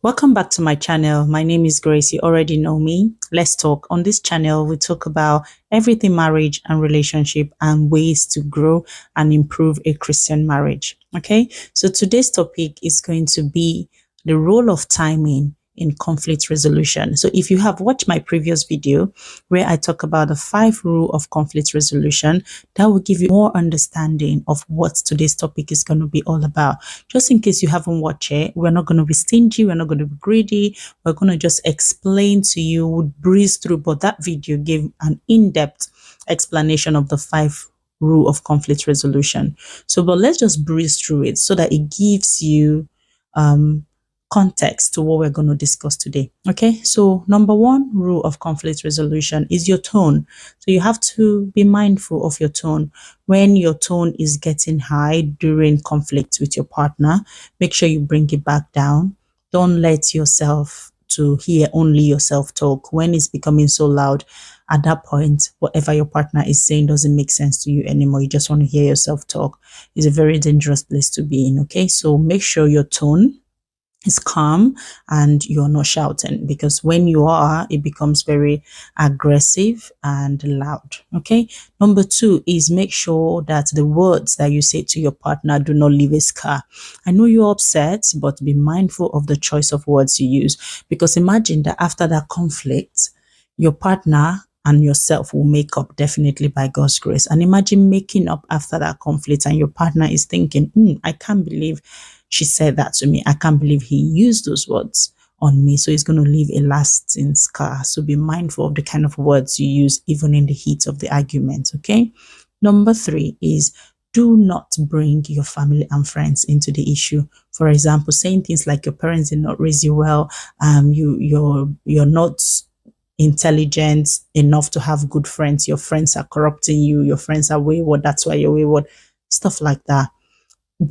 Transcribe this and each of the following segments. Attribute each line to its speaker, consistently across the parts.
Speaker 1: Welcome back to my channel. My name is Grace. You already know me. Let's talk. On this channel, we talk about everything marriage and relationship and ways to grow and improve a Christian marriage. Okay, so today's topic is going to be the role of timing in conflict resolution. So if you have watched my previous video where I talk about the 5 rule of conflict resolution, that will give you more understanding of what today's topic is going to be all about. Just in case you haven't watched it, we're not going to be stingy, we're not going to be greedy, we're going to just explain to you, we'll breeze through, but that video gave an in-depth explanation of the 5 rule of conflict resolution. So, but let's just breeze through it so that it gives you context to what we're going to discuss today. Okay, so number 1 rule of conflict resolution is your tone. So you have to be mindful of your tone. When your tone is getting high during conflict with your partner, make sure you bring it back down. Don't let yourself to hear only yourself talk. When it's becoming so loud, at that point, whatever your partner is saying doesn't make sense to you anymore. You just want to hear yourself talk. It's a very dangerous place to be in. Okay, so make sure your tone is calm and you're not shouting, because when you are, it becomes very aggressive and loud. Okay, number 2 is make sure that the words that you say to your partner do not leave a scar. I know you're upset, but be mindful of the choice of words you use, because imagine that after that conflict, your partner and yourself will make up, definitely by God's grace. And imagine making up after that conflict and your partner is thinking, I can't believe she said that to me. I can't believe he used those words on me. So it's going to leave a lasting scar. So be mindful of the kind of words you use, even in the heat of the argument. Okay. Number 3 is do not bring your family and friends into the issue. For example, saying things like your parents did not raise you well, you're not intelligent enough to have good friends, your friends are corrupting you, your friends are wayward, that's why you're wayward, stuff like that.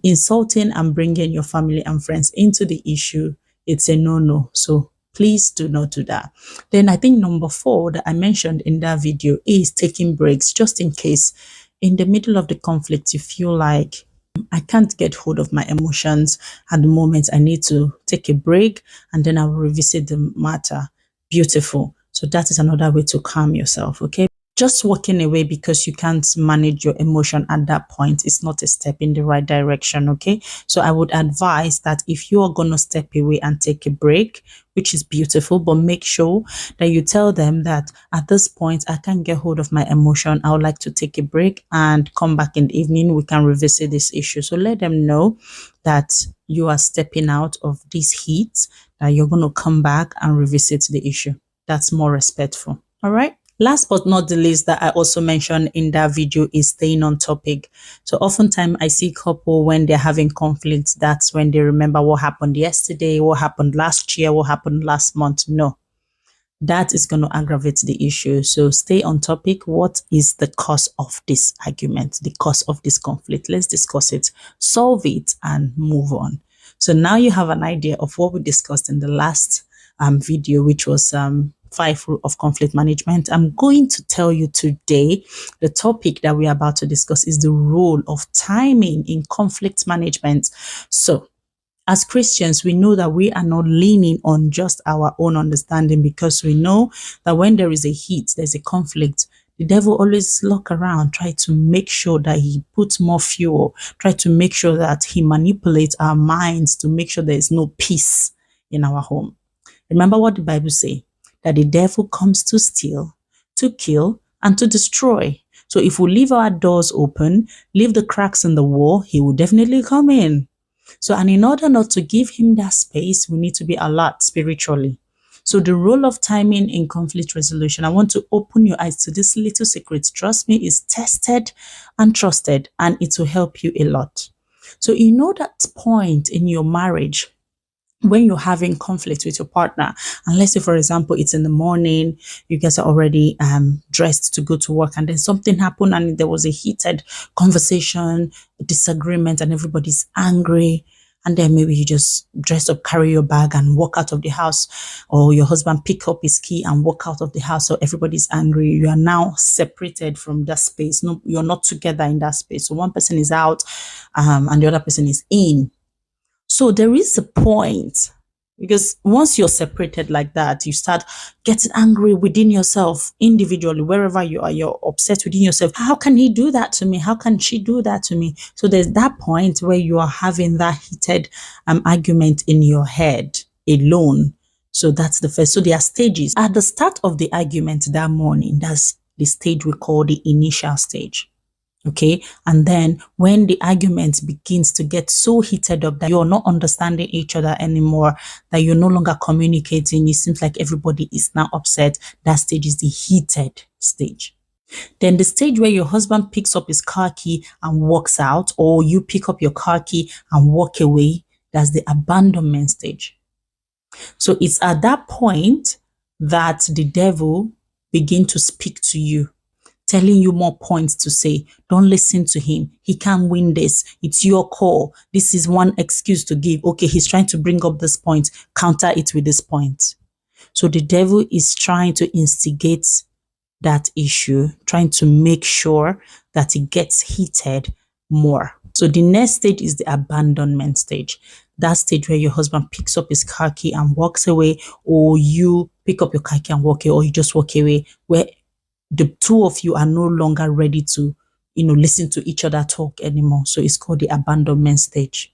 Speaker 1: Insulting and bringing your family and friends into the issue, it's a no-no. So please do not do that. Then I think number 4 that I mentioned in that video is taking breaks, just in case in the middle of the conflict you feel like I can't get hold of my emotions at the moment, I need to take a break and then I will revisit the matter. Beautiful. So that is another way to calm yourself. Okay, just walking away because you can't manage your emotion at that point is not a step in the right direction. Okay, so I would advise that if you are going to step away and take a break, which is beautiful, but make sure that you tell them that at this point I can't get hold of my emotion, I would like to take a break and come back in the evening, we can revisit this issue. So let them know that you are stepping out of this heat, that you're going to come back and revisit the issue. That's more respectful. All right. Last but not the least that I also mentioned in that video is staying on topic. So oftentimes I see couple when they're having conflicts, that's when they remember what happened yesterday, what happened last year, what happened last month. No, that is going to aggravate the issue. So stay on topic. What is the cause of this argument, the cause of this conflict? Let's discuss it, solve it, and move on. So now you have an idea of what we discussed in the last video, which was 5 rules of conflict management. I'm going to tell you today, the topic that we're about to discuss is the role of timing in conflict management. So as Christians, we know that we are not leaning on just our own understanding, because we know that when there is a heat, there's a conflict, the devil always look around, try to make sure that he puts more fuel, try to make sure that he manipulates our minds to make sure there is no peace in our home. Remember what the Bible says, that the devil comes to steal, to kill, and to destroy. So if we leave our doors open, leave the cracks in the wall, he will definitely come in. So, and in order not to give him that space, we need to be alert spiritually. So the role of timing in conflict resolution, I want to open your eyes to this little secret. Trust me, is tested and trusted, and it will help you a lot. So you know that point in your marriage when you're having conflict with your partner, and let's say, for example, it's in the morning, you guys are already dressed to go to work, and then something happened and there was a heated conversation, disagreement, and everybody's angry. And then maybe you just dress up, carry your bag and walk out of the house, or your husband pick up his key and walk out of the house. So everybody's angry. You are now separated from that space. No, you're not together in that space. So one person is out and the other person is in. So there is a point Because once you're separated like that, you start getting angry within yourself, individually, wherever you are, you're upset within yourself. How can he do that to me? How can she do that to me? So there's that point where you are having that heated argument in your head alone. So that's the first. So there are stages. At the start of the argument that morning, that's the stage we call the initial stage. Okay. And then when the argument begins to get so heated up that you're not understanding each other anymore, that you're no longer communicating, it seems like everybody is now upset. That stage is the heated stage. Then the stage where your husband picks up his car key and walks out, or you pick up your car key and walk away, that's the abandonment stage. So it's at that point that the devil begin to speak to you, telling you more points to say. Don't listen to him. He can't win this. It's your call. This is one excuse to give. Okay, he's trying to bring up this point. Counter it with this point. So the devil is trying to instigate that issue, trying to make sure that it gets heated more. So the next stage is the abandonment stage. That stage where your husband picks up his car key and walks away, or you pick up your car key and walk away, or you just walk away, where the two of you are no longer ready to, listen to each other talk anymore. So it's called the abandonment stage.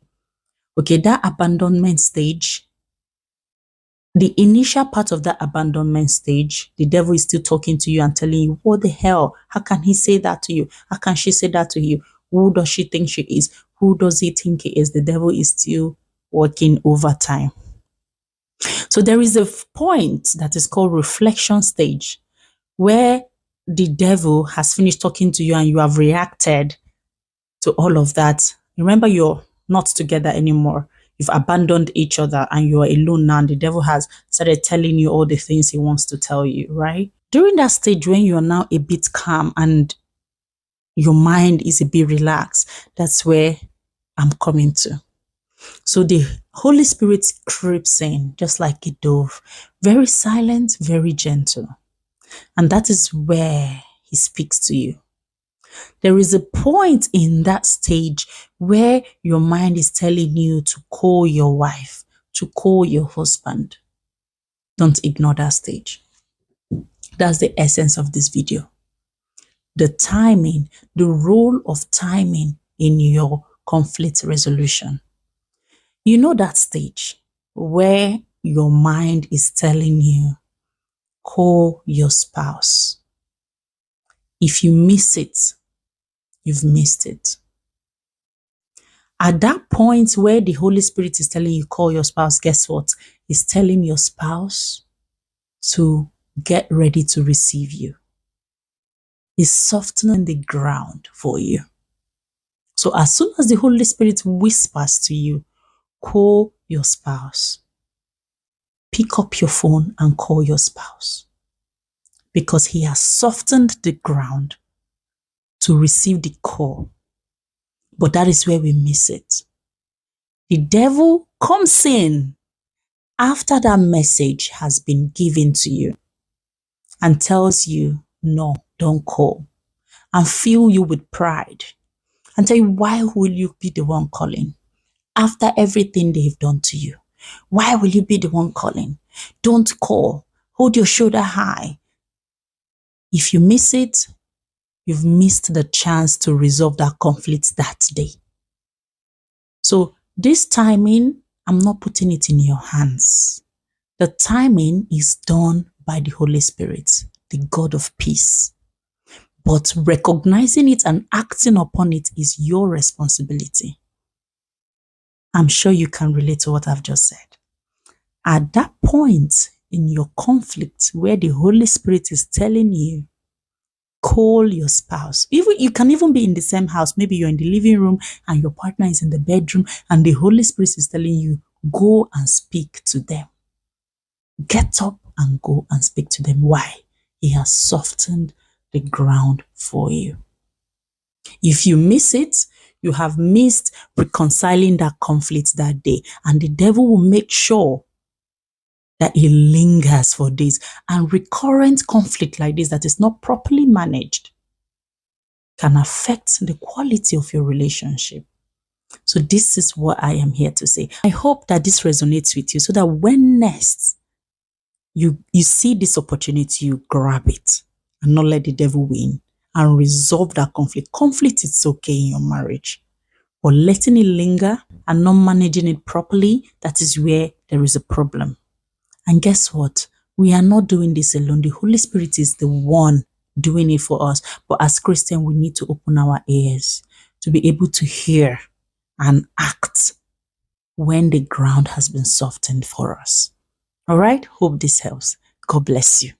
Speaker 1: Okay, that abandonment stage, the initial part of that abandonment stage, the devil is still talking to you and telling you, what the hell? How can he say that to you? How can she say that to you? Who does she think she is? Who does he think he is? The devil is still working overtime. So there is a point that is called reflection stage, where the devil has finished talking to you and you have reacted to all of that. Remember, you're not together anymore. You've abandoned each other and you're alone now. And the devil has started telling you all the things he wants to tell you, right? During that stage, when you're now a bit calm and your mind is a bit relaxed, that's where I'm coming to. So the Holy Spirit creeps in just like a dove, very silent, very gentle. And that is where he speaks to you. There is a point in that stage where your mind is telling you to call your wife, to call your husband. Don't ignore that stage. That's the essence of this video. The timing, the role of timing in your conflict resolution. You know that stage where your mind is telling you, call your spouse. If you miss it, you've missed it. At that point where the Holy Spirit is telling you, call your spouse, guess what? He's telling your spouse to get ready to receive you. He's softening the ground for you. So as soon as the Holy Spirit whispers to you, call your spouse, pick up your phone and call your spouse, because he has softened the ground to receive the call. But that is where we miss it. The devil comes in after that message has been given to you and tells you, no, don't call, and fill you with pride and tell you, why will you be the one calling after everything they've done to you? Why will you be the one calling? Don't call. Hold your shoulder high. If you miss it, you've missed the chance to resolve that conflict that day. So this timing, I'm not putting it in your hands. The timing is done by the Holy Spirit, the God of peace. But recognizing it and acting upon it is your responsibility. I'm sure you can relate to what I've just said. At that point in your conflict where the Holy Spirit is telling you, call your spouse. You can even be in the same house. Maybe you're in the living room and your partner is in the bedroom and the Holy Spirit is telling you, go and speak to them. Get up and go and speak to them. Why? He has softened the ground for you. If you miss it, you have missed reconciling that conflict that day. And the devil will make sure that it lingers for days. And recurrent conflict like this that is not properly managed can affect the quality of your relationship. So this is what I am here to say. I hope that this resonates with you so that when next you see this opportunity, you grab it and not let the devil win and resolve that conflict. Conflict is okay in your marriage, but letting it linger and not managing it properly, that is where there is a problem. And guess what? We are not doing this alone. The Holy Spirit is the one doing it for us. But as Christians, we need to open our ears to be able to hear and act when the ground has been softened for us. All right? Hope this helps. God bless you.